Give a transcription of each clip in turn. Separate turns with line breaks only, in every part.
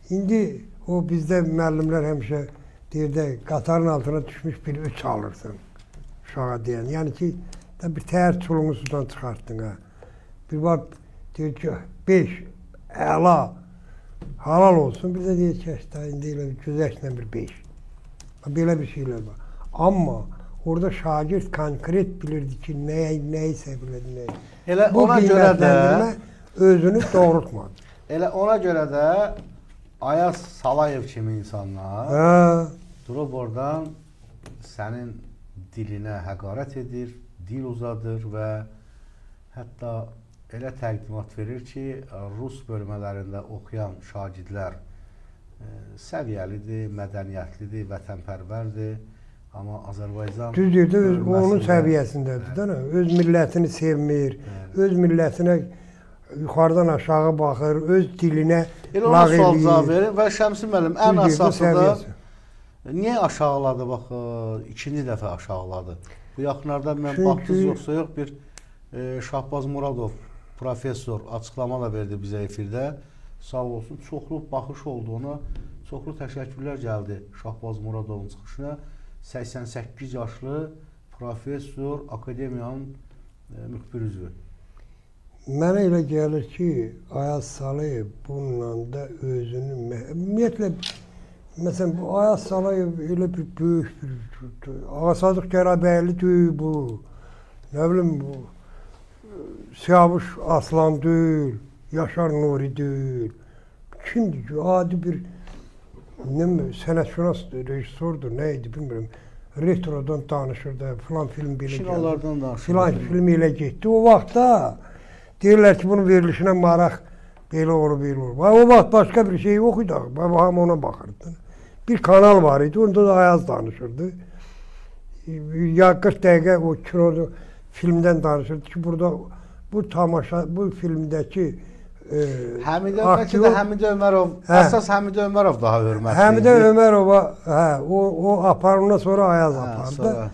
İndi o bizdə müəllimlər həmişə deyir də qatarın altına düşmüş bir 3 alırsan uşağa deyən. Yəni ki, bir təhər çuluğunu sudan çıxartdın ha. Bir var deyir ki 5 əla halal olsun. Bir də deyir ki, işte indi elə güzəşlə bir 5. Belə bir şeylər var. Amma orada şagird konkret bilirdi ki, nəyi sevirdi, nəyi.
Elə
bu
ona görə də
özünü doğrultmadı.
Elə ona görə də Ayaz Salayev kimi insanlar durub oradan sənin dilinə həqarət edir, dil uzadır və hətta elə təqdimat verir ki, Rus bölmələrində oxuyan şagirdlər səviyyəlidir, mədəniyyətlidir, vətənpərvərdir. Amma Azərbaycan
düz deyir, onun səviyyəsindədir də, öz millətini sevmir, öz millətinə yuxarıdan aşağı baxır, öz dilinə lağ eləyir.
Sual cavab verir və Şəmsi müəllim ən əsası da niyə aşağıladı, bax, ikinci dəfə aşağıladı. Bu yaxınlarda mən baxdınız yoxsa yox, bir Şahbaz Muradov professor açıqlama da verdi bizə efirdə. Sağ olsun, çoxlu baxış oldu ona, çoxlu təşəkkürlər gəldi Şahbaz Muradovun çıxışına. 88 yaşlı professor, akademiyanın müxbir üzvü.
Mənə elə gəlir ki, Ayaz Salayev bununla da özünü, ümumiyyətlə, məsələn, bu Ayaz Salayev elə bir böyük bir, Ağasadıq Qərabəyli deyil bu, nə bilim bu, Siyavuş Aslan deyil, Yaşar Nuri deyil. Kimdir ki, adi bir sənətşünasdır, rejissordur, nə idi bilmirəm. Retrodan danışırdı, filan film belə
Kinolardan danışırdı.
Filan film ilə getdi. O vaxtda deyirlər ki, bunun verilişinə maraq belə olur, belə olur. O vaxt başqa bir şey yox idi, hamı ona baxırdı. Bir kanal var idi, onda da Ayaz danışırdı. Ya 40 dəqiqə o kinoda filmdən danışırdı ki, burada bu tamaşa, bu filmdəki
Həmidə Ömərov, əsas Həmidə Ömərov daha hörmətli idi.
Həmidə Ömərova, o aparımdan sonra Ayaz apardı.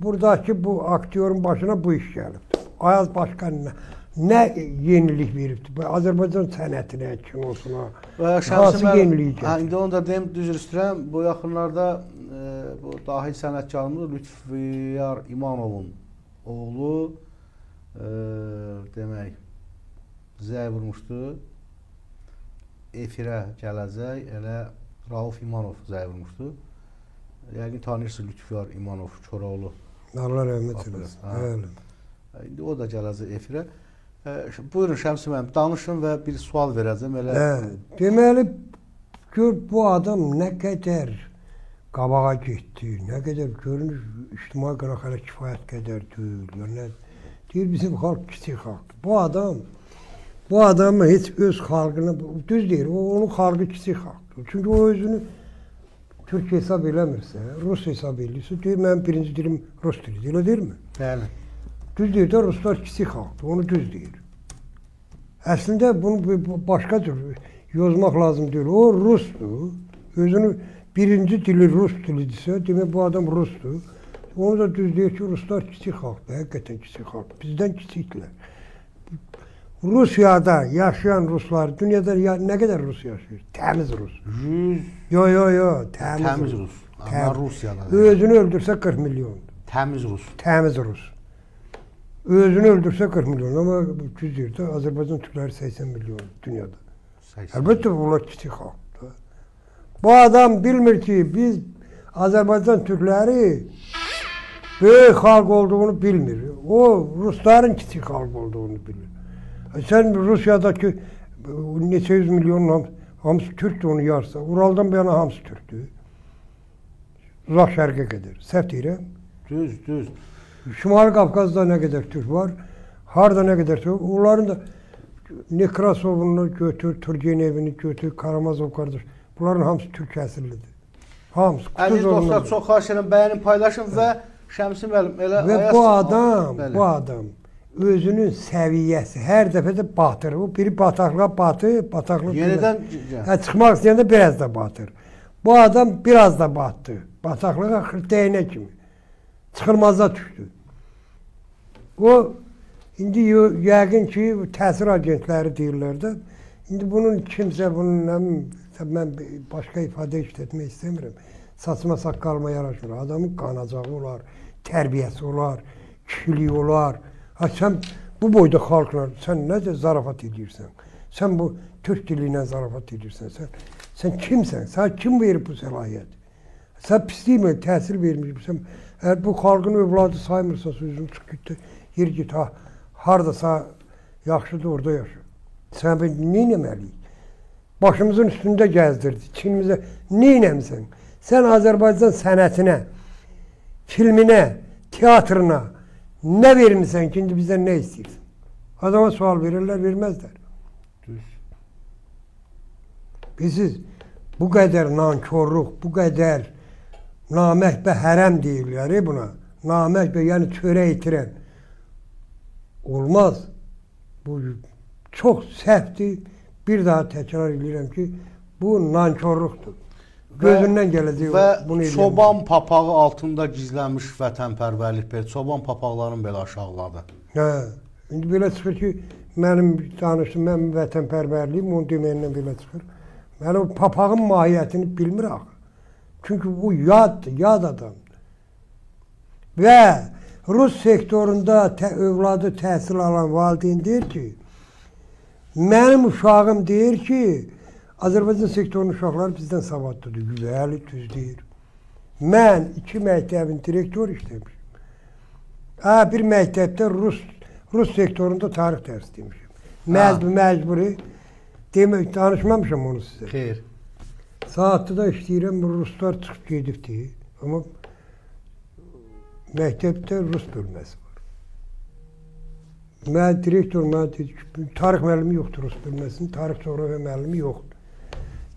Buradakı bu aktyorun başına bu iş gəlibdi. Ayaz başqa nə yenilik veribdi? Azərbaycan sənətinə, kinosuna, hansı yeniliyi gəldi?
İndi onu da deyim, düzür istəyirəm, bu yaxınlarda bu dahi sənətkarımız Lütfiyar İmanovun oğlu demək, zəy vurmuşdu, efirə gələcək, elə Rauf İmanov zəy vurmuşdu. Yəqin tanıyırsın Lütfiyar İmanov, Koroğlu.
Allah rəhmət eləsin.
İndi o da gələcək efirə. Buyurun Şəmsi müəllim, danışın və bir sual verəcəm.
Deməli, gör bu adam nə qədər qabağa getdi, nə qədər görünür, ictimai qıraq hələ kifayət qədər deyil. Deyir, bizim xalq kiçik xalqdır. Bu adamı heç öz xalqını, düz deyir, onun xalqı kiçik xalqdır. Çünki o özünü Türk hesab eləmirsə, Rus hesab eləyirsə, deyir, mənim birinci dilim Rus dilidir, elə deyilmi?
Bəli.
Düz deyir də, Ruslar kiçik xalqdır, onu düz deyir. Əslində bunu başqa cür yozmaq lazım deyil. O Rusdur, özünü birinci dili Rus dilidirsə, demək bu adam Rusdur. Onu da düz deyir ki, Ruslar kiçik xalqdır, həqiqətən kiçik xalqdır, bizdən kiçikdirlər. Rusiyada yaşayan Ruslar, dünyada nə qədər Rus yaşayır? Təmiz Rus.
100.
Təmiz
Rus. Amma Rusiyada.
Özünü öldürsə 40 milyondur.
Təmiz Rus.
Təmiz Rus. Özünü öldürsə 40 milyon, amma düz deyir də, Azərbaycan türkləri 80 milyon dünyada. Əlbəttə, bunlar kiçik xalqdır. Bu adam bilmir ki, biz Azərbaycan türkləri böyük xalq olduğunu bilmir. O, Rusların kiçik xalq olduğunu bilir. Sən Rusiyadakı neçə yüz milyonun hamısı Türkdür onu yarsa, Uraldan bir yana hamısı Türkdür. Uzaq şərqə qədər. Səhv deyirəm.
Düz.
Şimali Qafqazda nə qədər Türk var, harada nə qədər Türk, onların da Nekrasovunu götür, Turgenevini götür, Karamazov qardaş, bunların hamısı Türk əsillidir. Hamısı.
Əziz dostlar, çox xahiş edirəm, bəyənin paylaşın və Şəmsi müəllim, elə
və bu adam özünün səviyyəsi hər dəfə də batır. O biri bataqlığa batır, bataqlıq
yenidən
çıxmaq istəyəndə biraz da batır. Bu adam biraz da batdı. Bataqlığa xırtdəyinə kimi. Çıxılmaza düşdü. O, indi yəqin ki, təsir agentləri deyirlər də, İndi bunun kimsə bunun mən başqa ifadə işlətmək istəmirəm. Saçma saqqalıma yaraşmır. Adamın qanacağı olar, tərbiyəsi olar, kişiliyi olar. Ha sən bu boyda xalqla sən necə zarafat edirsən? Sən bu türk dili ilə zarafat edirsən. Sən kimsən? Sən kim verib bu səlahiyyəti? Sən pisliyimə təsir vermişsən. Əgər bu xalqın övladı saymırsa, sözünü çıx git, yer git, hardasa yaxşıdır, orada yaşa. Sən nə etməliyik? Başımızın üstündə gəzdirdi, Çinimizə nə etməmisən? Sən Azərbaycan sənətinə, filminə, teatrına nə vermirsən ki, indi bizdən nə istəyirsən? Adama sual verirlər, verməzlər.
Düz.
Bilirsiniz, bu qədər nankorluq, bu qədər naməhbə hərəm deyirlər buna. Naməhbə, yəni çörək itirən. Olmaz. Bu çox səhvdir. Bir daha təkrar edirəm ki, bu nankorluqdur. Gözündən gələcək bunu
və çoban papağı altında gizlənmiş vətənpərvərlik belə, çoban papaqlarını belə aşağıladı.
Hə, indi belə çıxır ki, mənim danışım, mənim vətənpərvərliyim onun deməyindən belə çıxır. Mən o papağın mahiyyətini bilmir axı. Çünki bu yaddır, yad adamdır. Və Rus sektorunda övladı təhsil alan valideyn deyir ki, mənim uşağım deyir ki, Azərbaycan sektorunun uşaqları bizdən savadlıdır. Güvəli, düz deyir. Mən 2 məktəbin direktor işləmişim. Bir məktəbdə Rus sektorunda tarix dərsi demişim. Məcburi. Demək, danışmamışam onu sizə.
Xeyr.
Saatlıda işləyirəm, Ruslar çıxıb gedibdir. Amma məktəbdə Rus bölməsi var. Mən direktor mənə dedi ki, tarix müəllimi yoxdur Rus bölməsinin, tarix coğrafiya müəllimi yoxdur.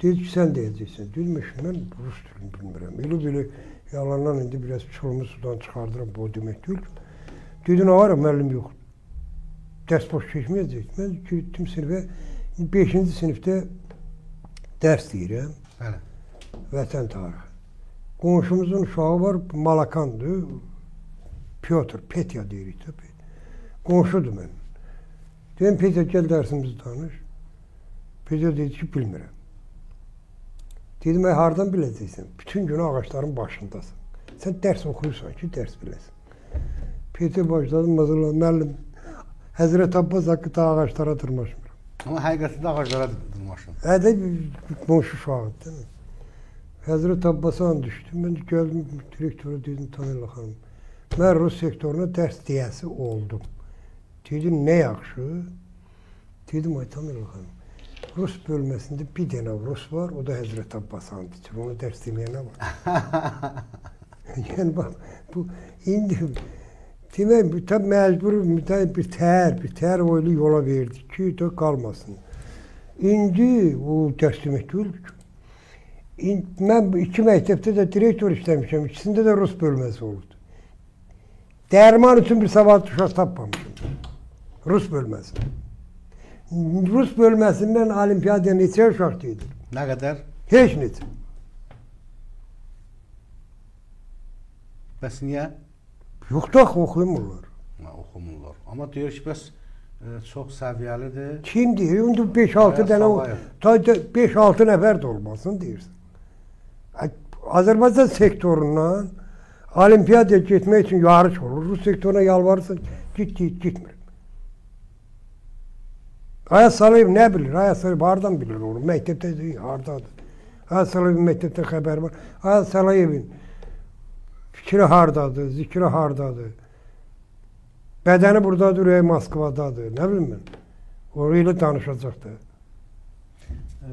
Dedi ki, sən deyəcəksən. Dedim, mən Rus dilini bilmirəm. Elə yalandan indi biraz çolumu sudan çıxardıram, bu demək deyil. Dedi, nə var, müəllim yoxdur. Dərs boş keçməyəcək. Mən gittim sinifə, 5-ci sinifdə dərs deyirəm.
Bəli.
Vətən tarixi. Qonşumuzun uşağı var, Malakandır. Pyotr, Petya deyirik də. Qonşudur mən. Dedim, Petya, gəl dərsimizi danış. Petya dedi ki, bilmirəm. Dedim, hardan biləcəksən? Bütün gün ağaçların başındasın. Sən dərs oxuyursan ki, dərs biləsən. Petya başladı, mızırla, müəllim, Həzrət Abbas haqqında ağaçlara dırmaşmıram.
Amma həqiqətində ağaclara dırmaşın.
Hədə qonşu uşağıdır. Həzrət Abbas'a düşdüm. Mən gəldim, direktora dedim, Tanrıla xanım, mən Rus sektoruna dərs deyəsi oldum. Dedim, nə yaxşı? Dedim, ay Tanrıla xanım, Rus bölməsində bir dənə Rus var, o da Həzrət Abbas andiçir. Onu dərs deməyənə var. Yəni, bax, bu, indi, demək, məcbur bir tər oylu yola verdik ki, qalmasın. İndi, o dərs demək deyildir ki. Mən 2 məktəbdə də direktor işləmişəm, ikisində də Rus bölməsi oldu. Dərman üçün bir savadlı uşaq tapmamışım. Rus bölməsi. Rus bölməsindən olimpiyadaya neçə uşaq gedir?
Nə qədər?
Heç neçə.
Bəs niyə?
Yoxdur, oxuyurlar.
Oxumurlar. Amma deyir ki, bəs çox səviyyəlidir.
Kim deyir? İndi 5-6 dənə, 5-6 nəfər də olmasın deyirsən. Azərbaycan sektorundan olimpiyadaya getmək üçün yarış olur. Rus sektoruna yalvarırsan, gitmir. Ayaz Salayev nə bilir? Ayaz Salayev hardan bilir onu? Məktəbdə hardadır? Ayaz Salayevin məktəbdə xəbəri var. Ayaz Salayevin fikri hardadır, zikri hardadır? Bədəni buradadır, ürəyi Moskvadadır. Nə bilim mən? Orayla danışacaqdır.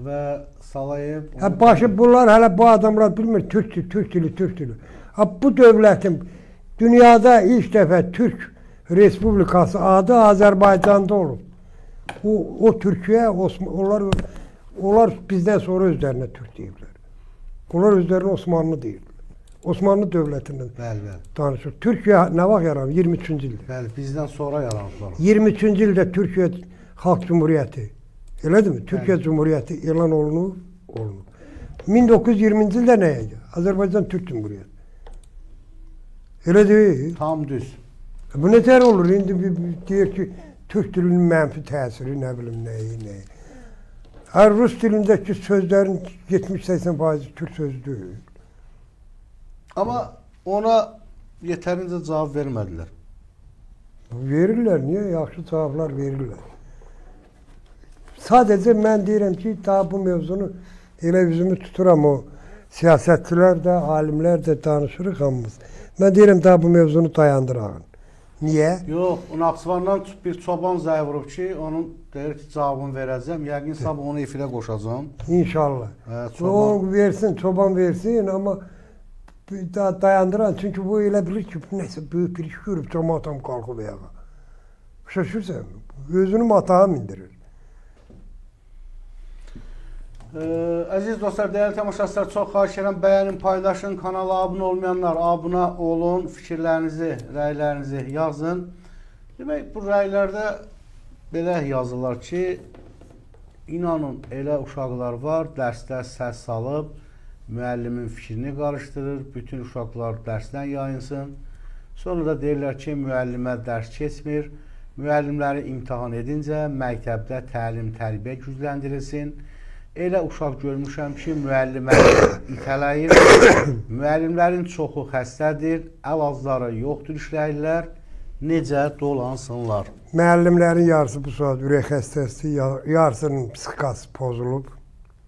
Və Salayev...
Başı bunlar, hələ bu adamlar bilmir, türk dili. Bu dövlətin dünyada ilk dəfə Türk Respublikası adı Azərbaycanda olub. O Türkiyə, onlar bizdən sonra özlərinə Türk deyiblər. Onlar özlərinə Osmanlı deyiblər. Osmanlı dövlətindən danışır. Türkiyə nə vaxt yaranıb? 23-cü ildə.
Bəli, bizdən sonra yaranıblar.
23-cü ildə Türkiyə Xalq Cumhuriyyəti, elədirmi? Türkiyə Cumhuriyyəti elan olunub. 1920-ci ildə nəyə gəlir? Azərbaycan Türk Cumhuriyyəti. Elə deyil.
Tam düz.
Bu nətər olur? İndi deyir ki, Türk dilinin mənfi təsiri, nə bilim, nəyi. Her Rus dilindeki sözlerin 70-80% Türk sözü değil.
Amma ona yetərincə cavab vermədilər.
Verirler. Niye? Yaxşı cevaplar verirler. Sadece mən deyirəm ki, daha bu mevzunu elə üzümü tuturam o siyasetçiler de, alimler de danışırıq hamımız. Mən deyirəm daha bu mevzunu dayandırağın. Niye?
Yox, Naxçıvandan bir çoban zəy vurub ki, onun deyir ki, cavabını verəcəm. Yəqin sabah onu efirə qoşacağam.
İnşallah.
Çoban.
O versin, çoban versin ama daha dayandıran. Çünkü bu elə bilir ki, neyse büyük bir iş görüp cemaatam kalkıp ayağa. Şaşırsan, gözünü matağa mindirir.
Əziz dostlar, dəyərli tamaşaçılar, çox xahiş edirəm, bəyənin, paylaşın, kanala abunə olmayanlar abunə olun, fikirlərinizi, rəylərinizi yazın. Demək, bu rəylərdə belə yazırlar ki, inanın, elə uşaqlar var, dərsdə səs salıb, müəllimin fikrini qarışdırır, bütün uşaqlar dərsdən yayınsın. Sonra da deyirlər ki, müəllimə dərs keçmir, müəllimləri imtahan edincə məktəbdə təlim-tərbiyə gücləndirilsin. Elə uşaq görmüşəm ki, müəllimə itələyir, müəllimlərin çoxu xəstədir, əvazları yoxdur işləyirlər, necə dolansınlar.
Müəllimlərin yarısı bu saat ürək xəstəsi, yarısının psixikası pozulub.